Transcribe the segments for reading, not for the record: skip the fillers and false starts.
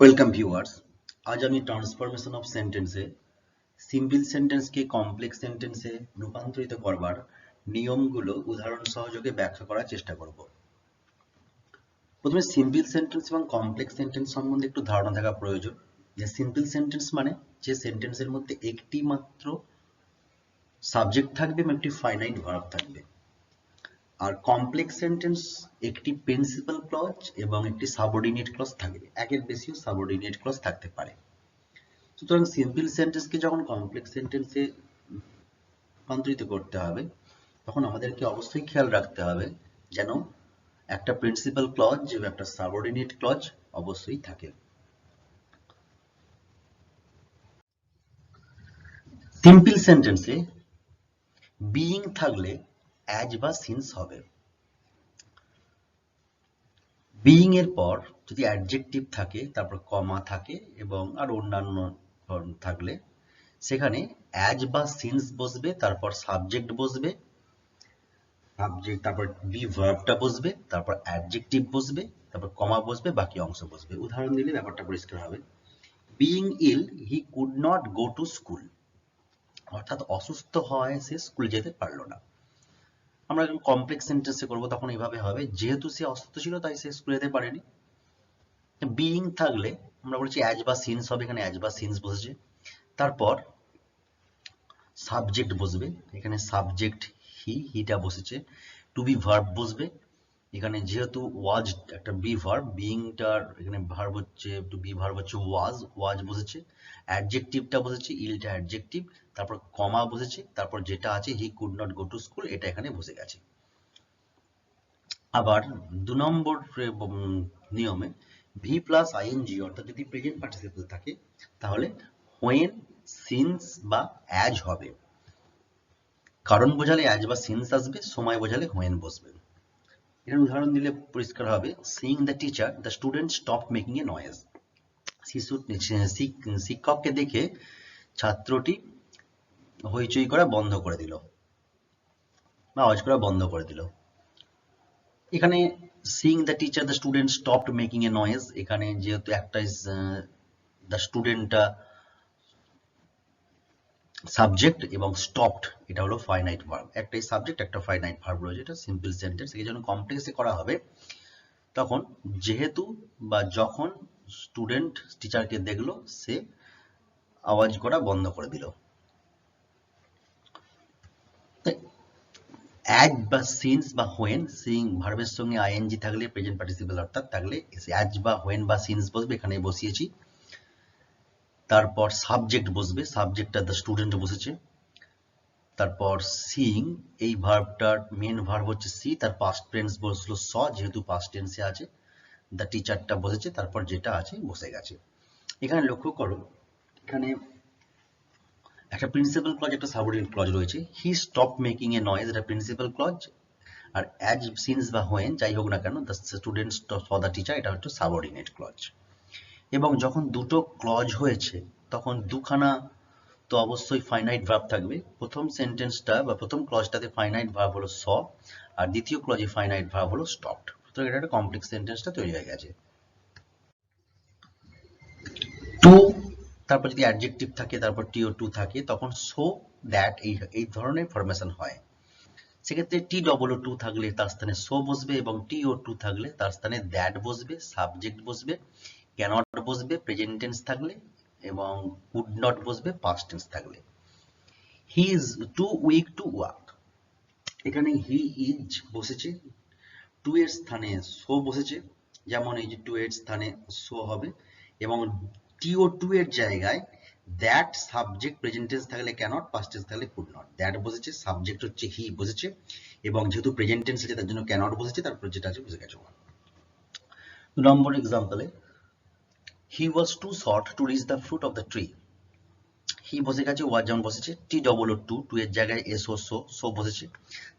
Welcome viewers. আজ আমি transformation of সেন্টেন্সে সিম্পল সেন্টেন্সকে কমপ্লেক্স সেন্টেন্সে রূপান্তরিত করবার নিয়মগুলো উদাহরণ সহযোগে ব্যাখ্যা করার চেষ্টা করব। প্রথমে সিম্পল সেন্টেন্স এবং কমপ্লেক্স সেন্টেন্স সম্বন্ধে একটু ধারণা থাকা প্রয়োজন। যে সিম্পল সেন্টেন্স মানে যে সেন্টেন্সের মধ্যে একটি মাত্র সাবজেক্ট থাকবে এবং একটি ফাইনাইট ভার্ব থাকবে। আর কমপ্লেক্স সেন্টেন্স একটি প্রিন্সিপাল ক্লজ এবং একটি সাবঅর্ডিনেট ক্লজ থাকবে। একের বেশিও সাবঅর্ডিনেট ক্লজ থাকতে পারে। সুতরাং সিম্পল সেন্টেন্সকে যখন কমপ্লেক্স সেন্টেন্সে রূপান্তরিত করতে হবে তখন আমাদেরকে অবশ্যই খেয়াল রাখতে হবে যেন একটা প্রিন্সিপাল ক্লজ এবং একটা সাবঅর্ডিনেট ক্লজ অবশ্যই থাকে। সিম্পল সেন্টেন্সে বিইং থাকলে অ্যাজ বা সিন্স হবে। বিইং এর পর যদি অ্যাডজেক্টিভ থাকে, তারপর কমা থাকে এবং আর অন্যান্য থাকলে সেখানে অ্যাজ বা সিন্স বসবে, তারপর সাবজেক্ট বসবে, তারপর বি ভার্বটা বসবে, তারপর অ্যাডজেক্টিভ বসবে, তারপর কমা বসবে, বাকি অংশ বসবে। উদাহরণ দিলে ব্যাপারটা পরিষ্কার হবে। Being ill he could not go to school. অর্থাৎ অসুস্থ হওয়ায় সে স্কুল যেতে পারলো না। আমরা যখন কমপ্লেক্স সেন্টেন্সে করবো তখন এইভাবে হবে, যেহেতু সে অসুস্থ ছিল তাই সে স্কুল যেতে পারেনি। বিইং থাকলে আমরা বলছি অ্যাজ বা সিন্স হবে, এখানে অ্যাজ বা সিন্স বসেছে। তারপর সাবজেক্ট বসবে, এখানে সাবজেক্ট হিটা বসেছে। টু বি ভার্ব বসবে, এখানে যেহেতু ওয়াজ একটা বি ভার্ব, বিইংটার এখানে ভার্ব হচ্ছে টু বি ভার্ব হচ্ছে ওয়াজ বসেছে। অ্যাডজেক্টিভটা বসেছে, ইলটা অ্যাডজেক্টিভ, তারপর কমা বসেছে, তারপর যেটা আছে হি could not go to school এটা এখানে বসে গেছে। আবার 2 নম্বর নিয়মে ভি প্লাস আইএনজি অর্থাৎ যদি প্রেজেন্ট পার্টিসিপল থাকে তাহলে হোয়েন, সিন্স বা অ্যাজ হবে। কারণ বোঝালে অ্যাজ বা সিন্স আসবে, সময় বোঝালে হোয়েন বসবে। এর উদাহরণ দিলে পরিষ্কার হবে। Seeing the teacher the student stop making a noise. শিক্ষককে দেখে ছাত্রটি হইচই করা বন্ধ করে দিল বা আওয়াজ করা বন্ধ করে দিল। এখানে seeing the teacher the student stopped making a noise, এখানে যেহেতু একটা দ্য স্টুডেন্টটা সাবজেক্ট এবং স্টপড এটা হলো ফাইনাইট ভার্ব। একটাই সাবজেক্ট, একটা ফাইনাইট ভার্ব রয়েছে, এটা সিম্পল সেন্টেন্স। এই জন্য কমপ্লেক্সে করা হবে তখন যেহেতু বা যখন স্টুডেন্ট টিচারকে দেখলো সে আওয়াজ করা বন্ধ করে দিল। অ্যাজ বা সিন্স বা হোয়েন, সিইং ভার্বের সঙ্গে আইএনজি থাকলে প্রেজেন্ট পার্টিসিপল অর্থাৎ থাকলে অ্যাজ বা হোয়েন বা সিন্স বসবে, এখানে বসিয়েছি। তারপর সাবজেক্ট বসবে, সাবজেক্টটা দ্য স্টুডেন্ট বসেছে। তারপর সিইং এই ভার্বটার মেন ভার্ব হচ্ছে সি, তার পাস্ট টেন্স বসলো স, যেহেতু পাস্ট টেন্সে আছে। দ্য টিচারটা বসেছে, তারপর যেটা আছে বসে গেছে। এখানে লক্ষ্য করো, এখানে একটা প্রিন্সিপাল ক্লজ একটা সাবঅর্ডিনেট ক্লজ রয়েছে। He stop making a noise এটা প্রিন্সিপাল ক্লজ, আর অ্যাজ, সিন্স বা হোয়েন যাই হোক না কেন the student saw the teacher এটা হচ্ছে সাবঅর্ডিনেট ক্লজ। এবং যখন দুটো ক্লজ হয়েছে তখন দুখানা তো অবশ্যই ফাইনাইট ভার্ব থাকবে। প্রথম সেন্টেন্সটা বা প্রথম ক্লজটাতে ফাইনাইট ভার্ব হলো স, আর দ্বিতীয় ক্লজে ফাইনাইট ভার্ব হলো স্টপড। সুতরাং এটা একটা কমপ্লেক্স সেন্টেন্সটা তৈরি হয়ে গেছে। টু, তারপর যদি অ্যাডজেক্টিভ থাকে, তারপর টিও টু থাকে, তখন সো দ্যাট এই ধরনের ফরমেশন হয়। সেক্ষেত্রে টি ডবল ও টু থাকলে তার স্থানে সো বসবে, এবং টি ও টু থাকলে তার স্থানে দ্যাট বসবে, সাবজেক্ট বসবে, ক্যানট বসবে প্রেজেন্ট টেন্স থাকলে, এবং কুড নট বসবে পাস্ট টেন্স থাকলে। He is too weak to work, এখানে হি ইজ বসেছে, টু এর স্থানে সো বসেছে, যেমন এই যে টু এর স্থানে সো হবে, এবং টিও টু এর জায়গায় দ্যাট সাবজেক্ট প্রেজেন্ট টেন্স থাকলে ক্যানট, পাস্ট টেন্স থাকলে কুড নট। দ্যাট বসেছে, সাবজেক্ট হচ্ছে হি বসেছে, এবং যেহেতু প্রেজেন্ট টেন্স আছে তার জন্য ক্যানট বসেছে, তারপর যেটা আছে বসে গেছে। 2 নম্বর এক্সাম্পলে he was too short to reach the fruit of the tree. He বসে গেছে, ওয়াজ যেমন বসেছে, T double O too, too এর জায়গায় এস ও সো বসেছে,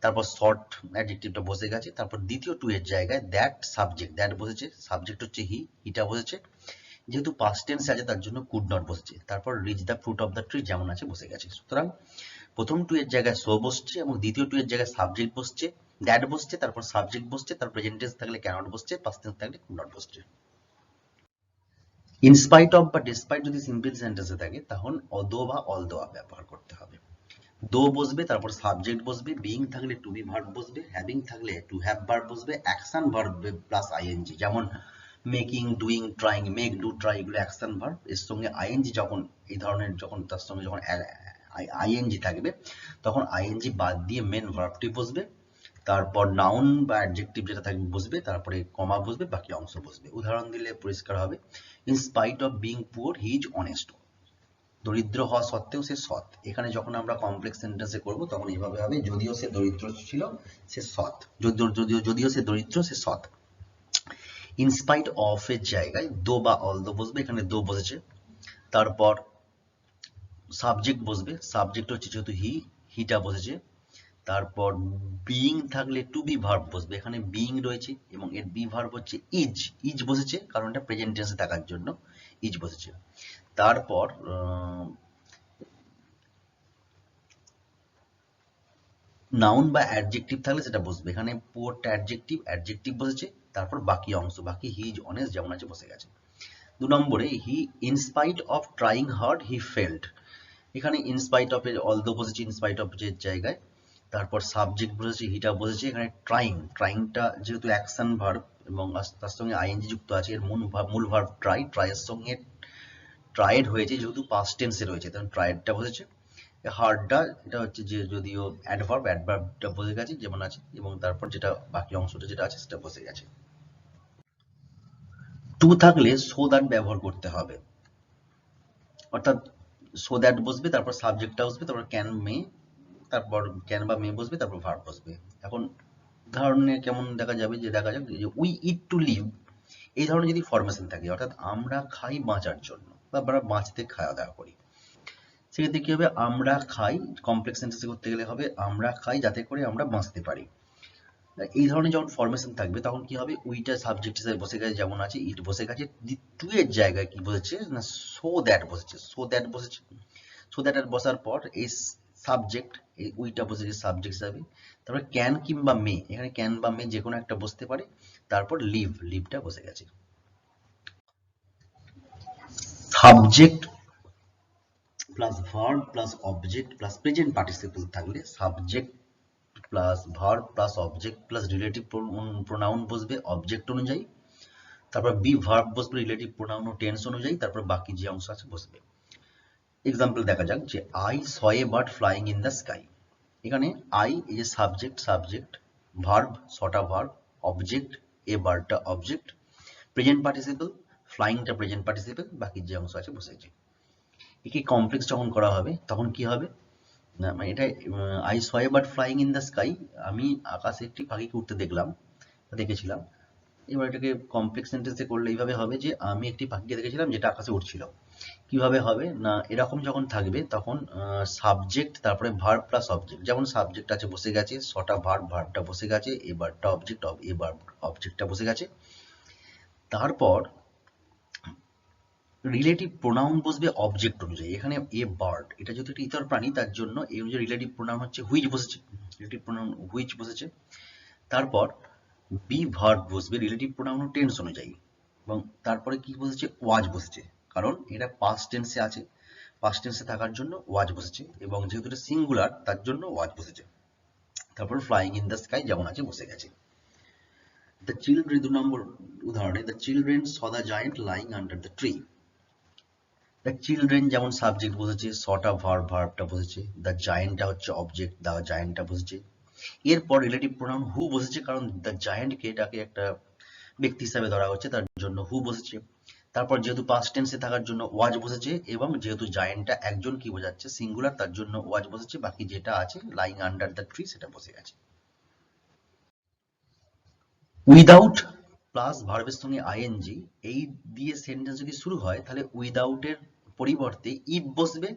তারপর শর্ট অ্যাডজেক্টিভটা বসে গেছে, তারপর দ্বিতীয় টু এর জায়গায় দ্যাট সাবজেক্ট, দ্যাট বসেছে, সাবজেক্ট হচ্ছে হিটা বসেছে, যেহেতু পাস্ট টেন্স আছে তার জন্য কুড নট বসেছে, তারপর rich the fruit of the tree যেমন আছে বসে গেছে। সুতরাং প্রথম টু এর জায়গায় সো বসছে এবং দ্বিতীয় টু এর জায়গায় সাবজেক্ট বসছে, দ্যাট বসছে, তারপর সাবজেক্ট বসছে, তার প্রেজেন্ট টেন্স থাকলে ক্যানট বসছে, পাস্ট টেন্স থাকলে কুড নট বসছে। ইনস্পাইট অফ বা ডিসপাইট যদি সিম্পল সেন্টেন্সে থাকে তখন অদো বা অলদো ব্যবহার করতে হবে। দো বসবে, তারপর সাবজেক্ট বসবে, বিইং থাকলে টু বি ভার্ব বসবে, হ্যাভিং থাকলে টু হ্যাভ ভার্ব বসবে, অ্যাকশন ভার্ব প্লাস আইএনজি, যেমন making, doing, trying, make, do, try এগুলো অ্যাকশন ভার্ব, এর সঙ্গে আইএনজি যখন এই ধরনের যখন তার সঙ্গে যখন আইএনজি থাকবে তখন আইএনজি বাদ দিয়ে মেন ভার্বটি বসবে, তারপর নাউন বা অ্যাডজেক্টিভ যেটা থাকবে বসবে, তারপরে কমা বসবে, বাকি অংশ বসবে। উদাহরণ দিলে পরিষ্কার হবে, in spite of being poor he is honest, দরিদ্র হওয়া সত্ত্বেও সে সৎ। এখানে যখন আমরা কমপ্লেক্স সেন্টেন্সে করব তখন এইভাবে হবে, যদিও সে দরিদ্র ছিল সে সৎ, যদিও সে দরিদ্র সে সৎ। ইনস্পাইট অফ এর জায়গায় দো বা অলদো বসবে, এখানে দো বসেছে, তারপর সাবজেক্ট বসবে, সাবজেক্ট হচ্ছে যেহেতু হিটা বসেছে, তারপর বিইং থাকলে টু বি ভার্ব বসবে, এখানে বিইং রয়েছে এবং এর বি ভার্ব হচ্ছে ইজ, ইজ বসেছে কারণ এটা প্রেজেন্ট টেন্সে থাকার জন্য ইজ বসেছে। তারপর নাউন বা অ্যাডজেক্টিভ থাকলে সেটা বসবে, এখানে পুয়ারটা অ্যাডজেক্টিভ, অ্যাডজেক্টিভ বসেছে, তারপর বাকি অংশ, বাকি হি ইজ অনেস্ট যেমন আছে বসে গেছে। 2 নম্বরে he in spite of trying hard he failed, এখানে ইনস্পাইট অফ এর অলদো বসেছে ইনস্পাইট অফ এর জায়গায়, তারপর সাবজেক্ট বসেছে, হিটা বসেছে, এখানে ট্রাইং, ট্রাইংটা যেহেতু অ্যাকশন ভার্ব এবং তার সঙ্গে আইএনজি যুক্ত আছে, এর মূল ভার্ব ট্রাই, ট্রাইয়ের সঙ্গে ট্রাইড হয়েছে যেহেতু পাস্ট টেন্সে রয়েছে তখন ট্রাইডটা বসেছে। হার্ডটা এটা হচ্ছে যে যদিও অ্যাডভার্বটা বসে গেছে যেমন আছে, এবং তারপর যেটা বাকি অংশটা যেটা আছে সেটা বসে গেছে। টু থাকলে সো দ্যাট ব্যবহার করতে হবে, অর্থাৎ সো দ্যাট বসবে, তারপর সাবজেক্টটা বসবে, তারপর ক্যান মে, তারপর ক্যান বা মে বসবে, তারপর ভার্ব বসবে। এখন উদাহরণে কেমন দেখা যাবে, যে দেখা যাক যে উই ইট টু লিভ, এই ধরনের যদি ফরমেশন থাকে অর্থাৎ আমরা খাই বাঁচার জন্য বা আমরা বাঁচতে খাওয়া দাওয়া করি, সেক্ষেত্রে কি হবে, আমরা খাই, কমপ্লেক্স সেন্টেন্সে করতে গেলে হবে আমরা খাই যাতে করে আমরা বাঁচতে পারি। এই ধরনের যখন ফরমেশন থাকবে তখন কি হবে, উইটা সাবজেক্ট হিসেবে বসে গেছে যেমন আছে, ইট বসে গেছে, টু এর জায়গায় কি বসেছে না সো দ্যাট বসেছে, সো দ্যাট বসেছে, সো দ্যাট এর বসার পর এই সাবজেক্ট, এই উইটা বসেছে সাবজেক্ট হিসাবে, তারপর ক্যান কিংবা মে, এখানে ক্যান বা মে যে কোনো একটা বসতে পারে, তারপর লিভ, লিভটা বসে গেছে। Subject plus verb plus object plus present participle থাকলে subject plus verb plus object plus relative pronoun বসবে অবজেক্ট অনুযায়ী, তারপর বি ভার্ব বসবে রিলেটিভ প্রোনাউন ও টেন্স অনুযায়ী, তারপর বাকি যে অংশ আছে বসবে। এক্সাম্পল দেখা যাক, যে I saw a bird flying in the sky, এখানে আই এই যে সাবজেক্ট ভার্ব সটা ভার্ব, অবজেক্ট এ বার্ডটা অবজেক্ট, প্রেজেন্ট পার্টিসিপল ফ্লাইংটা প্রেজেন্ট পার্টিসিপল, বাকি যে অংশ আছে বসেছে। একে কমপ্লেক্স যখন করা হবে তখন কি হবে না, মানে এটা I saw a bird flying in the sky, আমি আকাশে একটি পাখিকে উঠতে দেখেছিলাম। এবার এটাকে কমপ্লেক্স সেন্টেন্সে করলে এইভাবে হবে, যে আমি একটি পাখিকে দেখেছিলাম যেটা আকাশে উঠছিল। কিভাবে হবে না, এরকম যখন থাকবে তখন সাবজেক্ট তারপরে ভার্ব প্লাস অবজেক্ট, যেমন সাবজেক্ট আছে বসে গেছে, ছটা ভার্বটা বসে গেছে, এবারটা অবজেক্ট, এবার অবজেক্টটা বসে গেছে, তারপর রিলেটিভ প্রোনাউন বসবে অবজেক্ট অনুযায়ী, এখানে এ বার্ড এটা যেহেতু একটা ইতর প্রাণী তার জন্য এই অনুযায়ী রিলেটিভ প্রোনাউন হচ্ছে হুইচ বসেছে, রিলেটিভ প্রোনাউন হুইচ বসেছে, তারপর বি ভার্ব বসবে রিলেটিভ প্রোনাউন ও টেন্স অনুযায়ী, এবং তারপরে কি বসেছে ওয়াজ বসেছে, কারণ এটা পাস্ট টেন্সে আছে, পাস্ট টেন্সে থাকার জন্য ওয়াজ বসেছে, এবং যেহেতু এটা সিঙ্গুলার তার জন্য ওয়াজ বসেছে, তারপর ফ্লাইং ইন দ্য স্কাই যেমন আছে বসে গেছে। দ্য চিলড্রেন 2 নম্বর উদাহরণে, the children saw the giant lying under the tree, the children যেমন সাবজেক্ট বসেছে, সটা ভার্বটা বসেছে, দ্য জায়ান্টটা হচ্ছে অবজেক্ট, দ্য জায়ান্টটা বসেছে, এরপর রিলেটিভ প্রোনাউন হু বসেছে, কারণ দ্য জায়ান্টকে এটাকে একটা ব্যক্তি হিসাবে ধরা হচ্ছে তার জন্য হু বসেছে, তারপর যেহেতু পাস্ট টেন্সে থাকার জন্য ওয়াজ বসেছে, এবং যেহেতু জায়ান্টটা একজন কি বোঝাচ্ছে সিঙ্গুলার তার জন্য ওয়াজ বসেছে, বাকি যেটা আছে লাইং আন্ডার দ্য ট্রি সেটা বসে গেছে। উইদাউট প্লাস ভার্বের সঙ্গে আইএনজি এই দিয়ে সেন্টেন্স যদি শুরু হয় তাহলে উইদাউট এর পরিবর্তে ইফ বসবে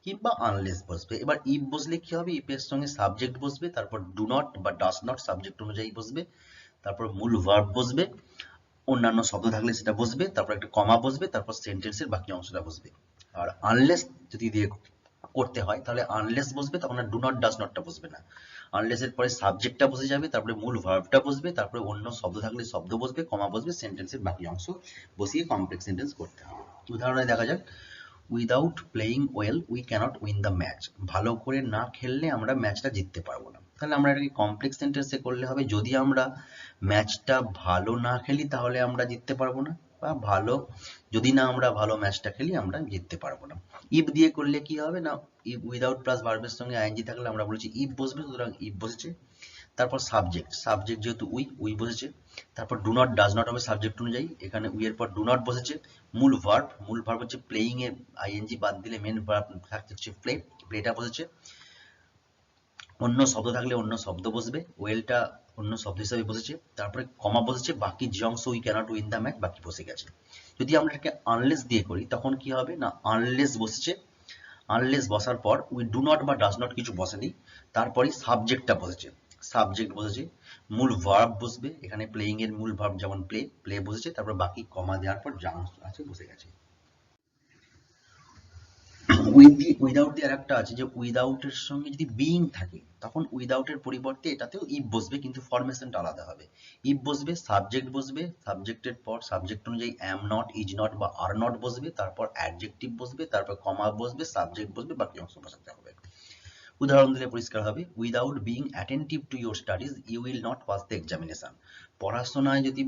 কিংবা আনলেস বসবে। এবার ইফ বসলে কি হবে, ইফ এর সঙ্গে সাবজেক্ট বসবে, তারপর ডু নট বা ডাস নট সাবজেক্ট অনুযায়ী বসবে, তারপর মূল ভার্ব বসবে, অন্যান্য শব্দ থাকলে সেটা বসবে, তারপর একটা কমা বসবে, তারপর সেন্টেন্সের বাকি অংশটা বসবে। আর আনলেস যদি দিয়ে করতে হয় তাহলে আনলেস বসবে, তখন আর ডু নট ডাস নটটা বসবে না, আনলেস এর পরে সাবজেক্টটা বসে যাবে, তারপরে মূল ভার্বটা বসবে, তারপরে অন্য শব্দ থাকলে শব্দ বসবে, কমা বসবে, সেন্টেন্সের বাকি অংশ বসিয়ে কমপ্লেক্স সেন্টেন্স করতে হবে। উদাহরণে দেখা যাক, without playing well we cannot win the match. ভালো করে না খেললে আমরা ম্যাচটা জিততে পারবো না। তাহলে আমরা এটাকে কমপ্লেক্স সেন্টেন্সে করলে হবে, যদি আমরা ম্যাচটা ভালো না খেলি তাহলে আমরা জিততে পারবো না, বা যদি না আমরা ভালো ম্যাচটা খেলি আমরা জিততে পারবো না। ইফ দিয়ে করলে কি হবে না, ইফ উইদাউট প্লাস ভার্বের সঙ্গে আইএনজি থাকলে আমরা বলেছি ইফ বসবে, সুতরাং ইফ বসেছে। তারপর সাবজেক্ট যেহেতু উই বসেছে। তারপর ডু নট ডাজ নট হবে সাবজেক্ট অনুযায়ী, এখানে উই এর পর ডু নট বসেছে। মূল ভার্ব হচ্ছে প্লেইং এ আইএনজি বাদ দিলে মেন ভার্ব থাকছে হচ্ছে প্লেটা বসেছে। অন্য শব্দ থাকলে অন্য শব্দ বসবে, ওয়েলটা অন্য শব্দ হিসাবে বসেছে। তারপরে কমা বসেছে, বাকি যে অংশ we cannot win the match বাকি বসে গেছে। যদি আমরা এটাকে আনলেস দিয়ে করি তখন কি হবে না, আনলেস বসেছে, আনলেস বসার পর উই ডু নট বা ডাজ নট কিছু বসেনি, তারপরে সাবজেক্টটা বসেছে, মূল ভার্ব বসবে, এখানে প্লেইং এর মূল ভার্ব যেমন প্লে বসেছে, তারপর বাকি কমা দেওয়ার পর যা আছে বসে গেছে। উইদাউট দিয়ে আরেকটা আছে যে উইদাউট এর সঙ্গে যদি বিইং থাকে তখন উইদাউট এর পরিবর্তে এটাতেও ইফ বসবে, কিন্তু ফরমেশনটা আলাদা হবে। ইফ বসবে, সাবজেক্ট বসবে, সাবজেক্টের পর সাবজেক্ট অনুযায়ী অ্যাম নট, ইজ নট বা আর নট বসবে, তারপর অ্যাডজেক্টিভ বসবে, তারপর কমা বসবে, সাবজেক্ট বসবে, বাকি অংশ বসাতে হবে। উদাহরণ দিলে পরিষ্কার হবে, without being attentive to your studies you will not pass the examination. পড়াশোনায় যদি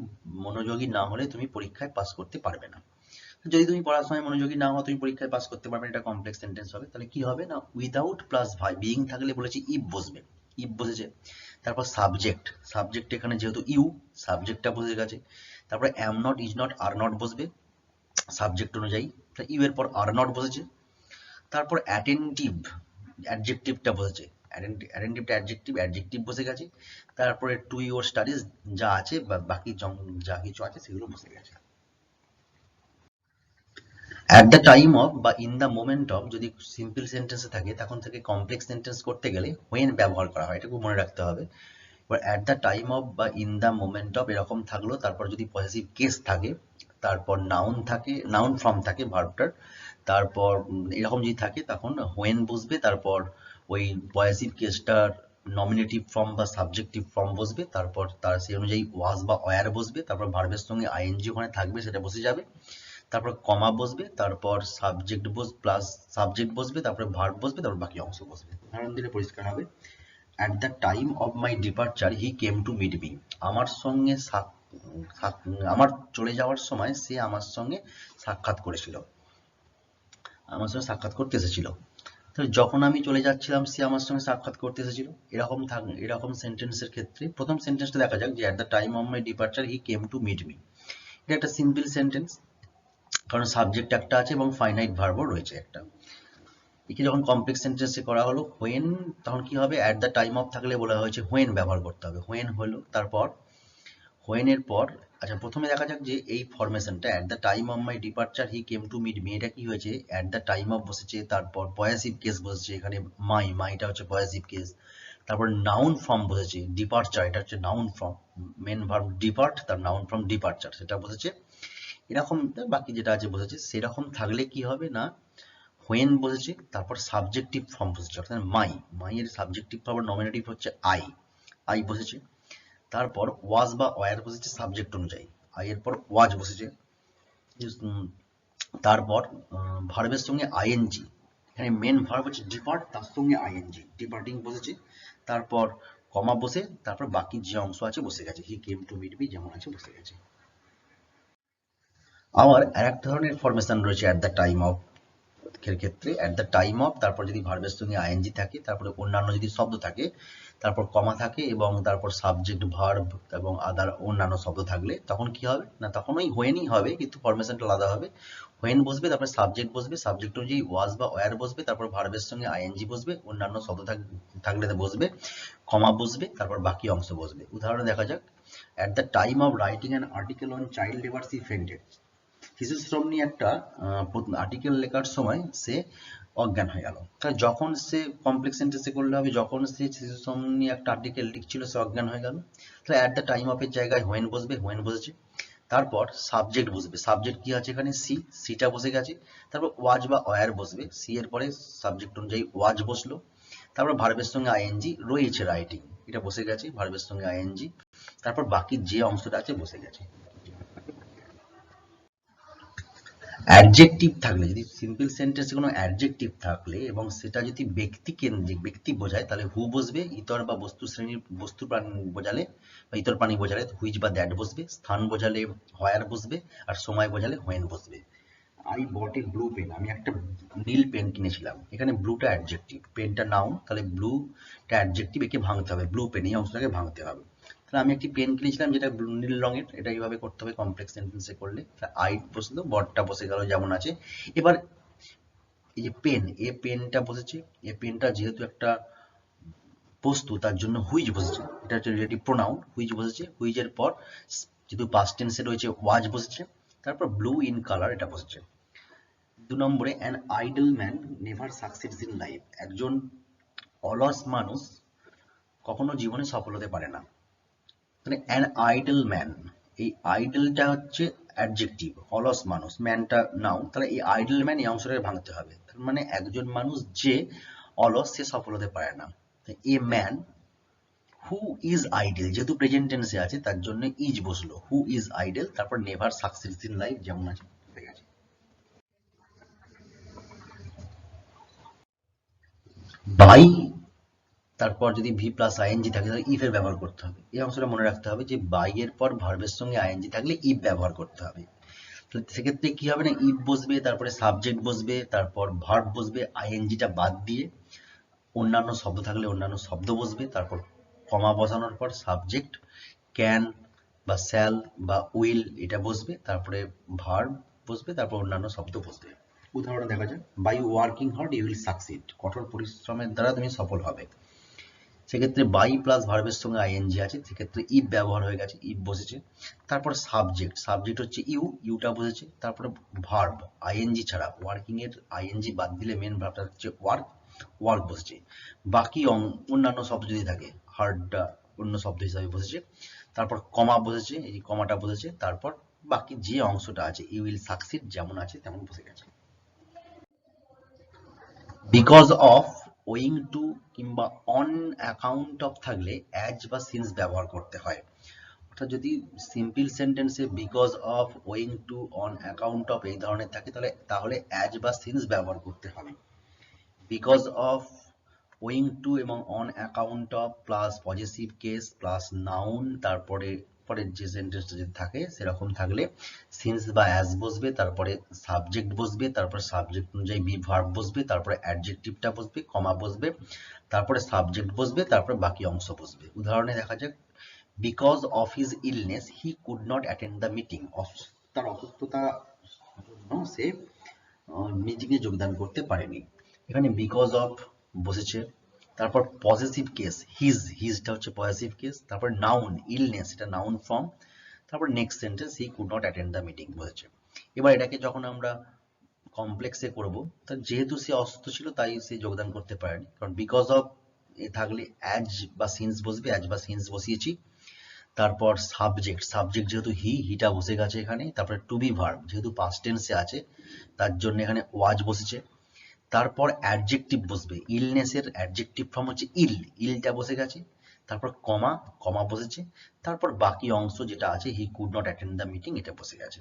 মনোযোগী না হলে তুমি পরীক্ষায় পাস করতে পারবে না। যদি তুমি পড়াশোনায় মনোযোগী না হও তুমি পরীক্ষায় পাস করতে পারবে না, এটা কমপ্লেক্স সেন্টেন্স হবে। তাহলে কি হবে না, উইদাউট প্লাস বিইং থাকলে বলেছি ইফ বসবে, ইফ বসেছে। তারপর সাবজেক্ট এখানে যেহেতু সাবজেক্টটা বসে গেছে। তারপরে am not, is not, are not বসবে সাবজেক্ট অনুযায়ী, ইউ এর পর আর নট বসেছে। তারপর অ্যাডজেক্টিভটা বসেছে, অ্যাডজেক্টিভ বসে গেছে। তারপরে টু ইউর স্টাডিজ যা আছে বাকি যা কিছু আছে সেগুলো বসে গেছে। অ্যাট দ্য টাইম অফ বা ইন দ্য মোমেন্ট অফ যদি সিম্পল সেন্টেন্সে থাকে, তখন থেকে কমপ্লেক্স সেন্টেন্স করতে গেলে হোয়েন ব্যবহার করা হয়, এটা খুব মনে রাখতে হবে। এবার অ্যাট দ্য টাইম অফ বা ইন দ্য মোমেন্ট অফ এরকম থাকলো, তারপর যদি পজিটিভ কেস থাকে, তারপর নাউন ফর্ম থাকে ভার্বটার, তারপর এরকম যদি থাকে তখন হোয়েন বসবে, তারপর ওই পজিটিভ কেসটার নমিনেটিভ ফর্ম বা সাবজেক্টিভ ফর্ম বসবে, তারপর তার সেই অনুযায়ী ওয়াজ বা ওয়্যার বসবে, তারপর ভার্বের সঙ্গে আইএনজি ওখানে থাকবে সেটা বসে যাবে, তারপর কমা বসবে, তারপর সাবজেক্ট বসবে, তারপরে ভার্ব বসবে, তারপর বাকি অংশ বসবে। উদাহরণ দিলে পরিষ্কার হবে, at the time of my departure he came to meet me. আমার চলে যাওয়ার সময় সে আমার সঙ্গে সাক্ষাৎ করতে এসেছিল। তাহলে যখন আমি চলে যাচ্ছিলাম সে আমার সঙ্গে সাক্ষাৎ করতে এসেছিল, এরকম সেন্টেন্সের ক্ষেত্রে প্রথম সেন্টেন্সটা দেখা যাক যে at the time of my departure he came to meet me. এটা একটা সিম্পল সেন্টেন্স, কারণ সাবজেক্ট একটা আছে এবং ফাইনাইট ভার্বও রয়েছে একটা। একে যখন কমপ্লেক্স সেন্টেন্সে করা হলো হোয়েন, তখন কি হবে, অ্যাট দ্য টাইম অফ থাকলে বলা হয়েছে হোয়েন ব্যবহার করতে হবে, হোয়েন হলো। তারপর হোয়েন এর পর আচ্ছা প্রথমে দেখা যাক যে এই ফরমেশনটা at the time of my departure he came to meet me, এটা কি হয়েছে, অ্যাট দ্য টাইম অফ বসেছে, তারপর পজিটিভ কেস বসেছে, এখানে মাইটা হচ্ছে পজিটিভ কেস, তারপর নাউন ফর্ম বসেছে, ডিপারচার এটা হচ্ছে noun form, main verb depart, তার নাউন ফর্ম ডিপারচার সেটা বসেছে। এরকম বাকি যেটা আছে বসেছে, সেরকম থাকলে কি হবে না, হোয়েন বসেছে, তারপর সাবজেক্টিভ ফর্ম বসেছে, অর্থাৎ মাই এর সাবজেক্টিভ ফর্ম নমিনেটিভ হচ্ছে আই বসেছে। তারপর ওয়াজ বা ওয়্যার বসেছে সাবজেক্ট অনুযায়ী, আই এর পর ওয়াজ বসেছে। তারপর ভার্বের সঙ্গে আইএনজি, এখানে মেন ভার্ব হচ্ছে ডিপার্ট, তার সঙ্গে আইএনজি ডিপার্টিং বসেছে। তারপর কমা বসে, তারপর বাকি যে অংশ আছে বসে গেছে, হি কেম টু মিট মি যেমন আছে বসে গেছে। আবার আরেক ধরনের ফরমেশন রয়েছে অ্যাট দ্য টাইম অফ এর ক্ষেত্রে, অ্যাট দ্য টাইম অফ তারপর যদি ভার্বের সঙ্গে আইএনজি থাকে, তারপরে অন্যান্য যদি শব্দ থাকে, তারপর কমা থাকে এবং তারপর সাবজেক্ট ভার্ব এবং আদার অন্যান্য শব্দ থাকলে তখন কি হবে না, তখন ওই হোয়েনই হবে কিন্তু ফরমেশনটা আলাদা হবে। হোয়েন বসবে, তারপর সাবজেক্ট বসবে, সাবজেক্ট অনুযায়ী ওয়াজ বা ওয়্যার বসবে, তারপর ভার্বের সঙ্গে আইএনজি বসবে, অন্যান্য শব্দ থাকলে বসবে, কমা বসবে, তারপর বাকি অংশ বসবে। উদাহরণ দেখা যাক, at the time of writing an article on child labour she fainted. শিশু শ্রম নিয়ে একটা আর্টিকেল লেখার সময় সে অজ্ঞান হয়ে গেল। তাহলে যখন সে কমপ্লেক্স সেন্টেন্সে করলে হবে, যখন সে শিশু শ্রম নিয়ে একটা আর্টিকেল লিখছিল সে অজ্ঞান হয়ে গেল, তাহলে অ্যাট দ্য টাইম অফ এর জায়গায় হোয়েন বসবে, হোয়েন বসেছে। তারপর সাবজেক্ট বসবে, সাবজেক্ট কি আছে এখানে সিটা বসে গেছে। তারপর ওয়াজ বা ওয়্যার বসবে, সি এর পরে সাবজেক্ট অনুযায়ী ওয়াজ বসলো। তারপর ভার্বের সঙ্গে আইএনজি রয়েছে, রাইটিং এটা বসে গেছে ভার্বের সঙ্গে আইএনজি, তারপর বাকি যে অংশটা আছে বসে গেছে। অ্যাডজেক্টিভ থাকলে, যদি সিম্পল সেন্টেন্সে কোনো অ্যাডজেক্টিভ থাকলে এবং সেটা যদি ব্যক্তি কেন্দ্রিক, ব্যক্তি বোঝায়, তাহলে হু বসবে। ইতর বা বস্তু শ্রেণীর বস্তু প্রাণী বোঝালে বা ইতর প্রাণী বোঝালে হুইচ বা দ্যাট বসবে। স্থান বোঝালে হোয়ার বসবে। আর সময় বোঝালে হোয়েন বসবে। I bought a blue pen, আমি একটা নীল পেন কিনেছিলাম। এখানে ব্লুটা অ্যাডজেক্টিভ, পেনটা নাউন, তাহলে ব্লুটা অ্যাডজেক্টিভ, একে ভাঙতে হবে, ব্লু পেন এই অংশটাকে ভাঙতে হবে। তাহলে আমি একটি পেন কিনেছিলাম যেটা নীল রঙের, এটা এইভাবে করতে হবে কমপ্লেক্স সেন্টেন্সে করলে। আই বসলো, বটটা বসে গেল যেমন আছে। এবার এই যে পেন, এ পেনটা বসেছে, এ পেনটা যেহেতু একটা বস্তু তার জন্য হুইচ বসেছে, এটা হচ্ছে রিলেটিভ প্রোনাউন, হুইচ বসেছে। হুইচের পর যেহেতু পাস্ট টেন্সে রয়েছে ওয়াজ বসেছে, তারপর ব্লু ইন কালার এটা বসেছে। 2 নম্বরে an idol man never succeeds in life, একজন অলস মানুষ কখনো জীবনে সফল হতে পারে না। তাহলে অ্যান আইডল ম্যান, এই আইডলটা হচ্ছে অ্যাডজেক্টিভ, অলস মানুষ, ম্যানটা নাউন, তাহলে এই আইডল ম্যান এই অংশটাকে ভাঙতে হবে। তার মানে একজন মানুষ যে অলস সে সফল হতে পারে না। A man who is idol, যেহেতু প্রেজেন্ট টেন্সে আছে তার জন্য ইজ বসলো, হু ইজ আইডল, তারপর নেভার সাকসিডস ইন লাইফ যেমন আছে হয়ে গেছে। বাই, তারপর যদি ভি প্লাস আইএনজি থাকে তাহলে ইফ এর ব্যবহার করতে হবে। এই অংশটা মনে রাখতে হবে যে বাই এর পর ভার্বের সঙ্গে আইএনজি থাকলে ইফ ব্যবহার করতে হবে। তো সেক্ষেত্রে কি হবে না, ইফ বসবে, তারপরে সাবজেক্ট বসবে, তারপর ভার্ব বসবে, আইএনজিটা বাদ দিয়ে অন্যান্য শব্দ থাকলে অন্যান্য শব্দ বসবে, তারপর কমা বসানোর পর সাবজেক্ট ক্যান বা শ্যাল বা উইল এটা বসবে, তারপরে ভার্ব বসবে, তারপর অন্যান্য শব্দ বসবে। উদাহরণ দেখা যাক, by working hard you will succeed, কঠোর পরিশ্রমের দ্বারা তুমি সফল হবে। সেক্ষেত্রে বাই প্লাস ভার্বের সঙ্গে আইএনজি আছে, সেক্ষেত্রে ইফ ব্যবহার হয়ে গেছে, ইফ বসেছে। তারপর সাবজেক্ট, সাবজেক্ট হচ্ছে ইউ, ইউটা বসেছে। তারপরে ভার্ব আইএনজি ছাড়া, ওয়ার্কিং এর আইএনজি বাদ দিলে মেন ভার্বটা হচ্ছে ওয়ার্ক, ওয়ার্ক বসেছে। বাকি অন্যান্য শব্দ যদি থাকে, হার্ডটা অন্য শব্দ হিসাবে বসেছে। তারপর কমা বসেছে, এই কমাটা বসেছে। তারপর বাকি যে অংশটা আছে ইউ উইল সাকসিড যেমন আছে তেমন বসে গেছে। বিকজ অফ, ওয়িং টু কিংবা অন অ্যাকাউন্ট অফ থাকলে অ্যাজ বা সিন্স ব্যবহার করতে হয়। অর্থাৎ যদি সিম্পল সেন্টেন্সে because of, owing to, on account of এই ধরনের থাকে তাহলে অ্যাজ বা সিন্স ব্যবহার করতে হবে। বিকজ অফ, ওয়িং টু এবং on account of plus possessive case plus noun, তারপরে পরের যে সেন্টেন্সটা যদি থাকে সেরকম থাকলে সিন্স বা অ্যাজ বসবে, তারপরে সাবজেক্ট বসবে, তারপরে সাবজেক্ট অনুযায়ী বি ভার্ব বসবে, তারপরে অ্যাডজেক্টিভটা বসবে, কমা বসবে, তারপরে সাবজেক্ট বসবে, তারপরে বাকি অংশ বসবে। উদাহরণে দেখা যাক, because of his illness he could not attend the meeting, তার অসুস্থতা জন্য সে মিটিংয়ে যোগদান করতে পারেনি। এখানে বিকজ অফ বসেছে। তারপর পজেসিভ কেস হিজ, হিজটা হচ্ছে পজেসিভ কেস। তারপর নাউন ইলনেস, এটা নাউন ফর্ম। তারপর next sentence he could not attend the meeting বসেছে। এবার এটাকে যখন আমরা কমপ্লেক্সে করব, তা যেহেতু সে অসুস্থ ছিল তাই সে যোগদান করতে পারেনি, কারণ বিকজ অফ এ থাকলে অ্যাজ বা সিন্স বসবে, অ্যাজ বা সিন্স বসিয়েছি। তারপর সাবজেক্ট, সাবজেক্ট যেহেতু হিটা বসে গেছে এখানে। তারপরে টু বি ভার্ব যেহেতু পাস্ট টেন্সে আছে তার জন্য এখানে ওয়াজ বসেছে। তারপর অ্যাডজেক্টিভ বসবে, ইলনেসের অ্যাডজেক্টিভ ফর্ম হচ্ছে ইল, ইলটা বসে গেছে। তারপর কমা, কমা বসেছে। তারপর বাকি অংশ যেটা আছে হি could not attend the meeting এটা বসে গেছে।